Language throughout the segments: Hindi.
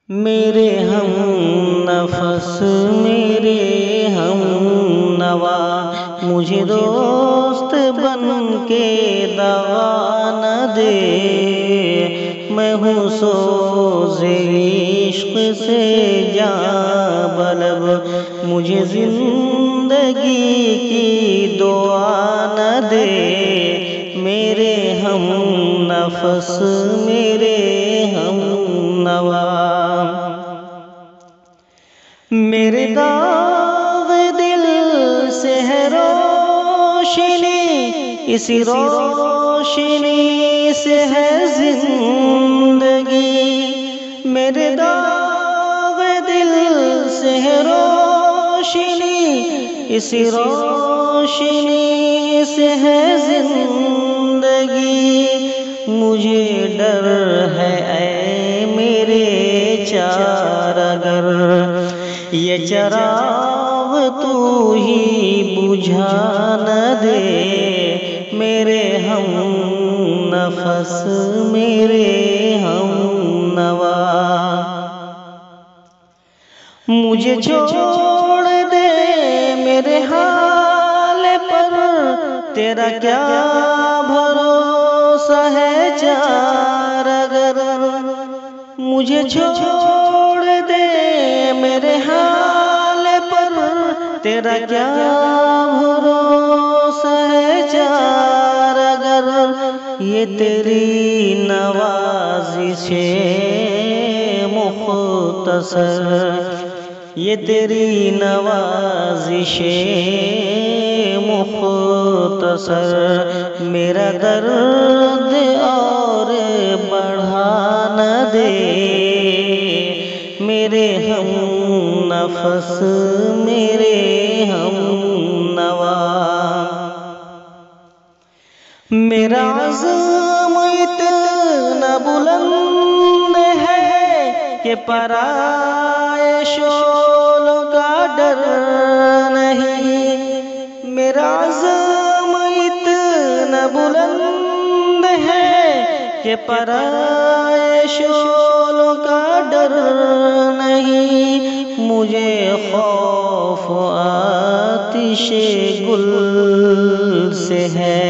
मेरे हम नफस मेरे हम नवा, मुझे दोस्त बन के दवा न दे। मैं हूँ सोज़े इश्क से जाँ बलब, मुझे जिंदगी की दुआ न दे। मेरे हम नफस मेरे हम नवा, मेरे दाग दिल से है रोशनी, इसी रोशनी से है जिंदगी। मेरे दाग दिल से है रोशनी, इसी रोशनी से है जिंदगी। मुझे डर है ऐ मेरे चारागर, ये चराग तू ही बुझा न दे। मेरे हम नफस मेरे हम नवा, मुझे छोड़ दे मेरे हाल पर, तेरा क्या भरोसा है चारागर। मुझे छोड़ दे मेरे हाल पर, तेरा क्या भरोसा है चारागर। ये तेरी नवाज़िशे मुख्तसर, ये तेरी नवाज़िशे मुख्तसर, मेरा दर्द और बढ़ा न दे। मेरे हम नफस मेरे हम नवा, मेरा अज़्म इतना बुलंद है कि पराए शोलों का डर नहीं। मेरा अज़्म इतना बुलंद है कि पराए शोलों का डर नहीं। मुझे खौफ आतिशे गुल से है,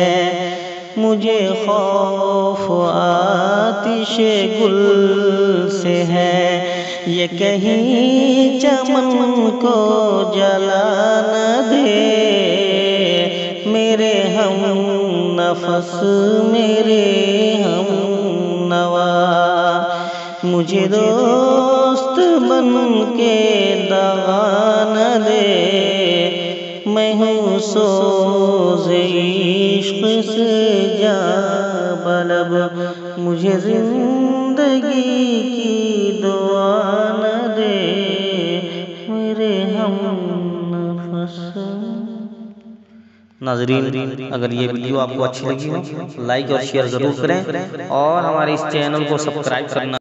मुझे खौफ आतिशे गुल से है। ये कहीं चमन को जला न दे। मेरे हम नफस मेरे हम नवा, मुझे दोस्त बन के दवा न दे। मैं हूँ सोज़े इश्क से जाँ बलब, मुझे जिंदगी की दुआ न दे। मेरे हम नफस। नाज़रीन, अगर ये वीडियो आपको अच्छी लगी हो लाइक और शेयर ज़रूर करें और हमारे इस चैनल को सब्सक्राइब करना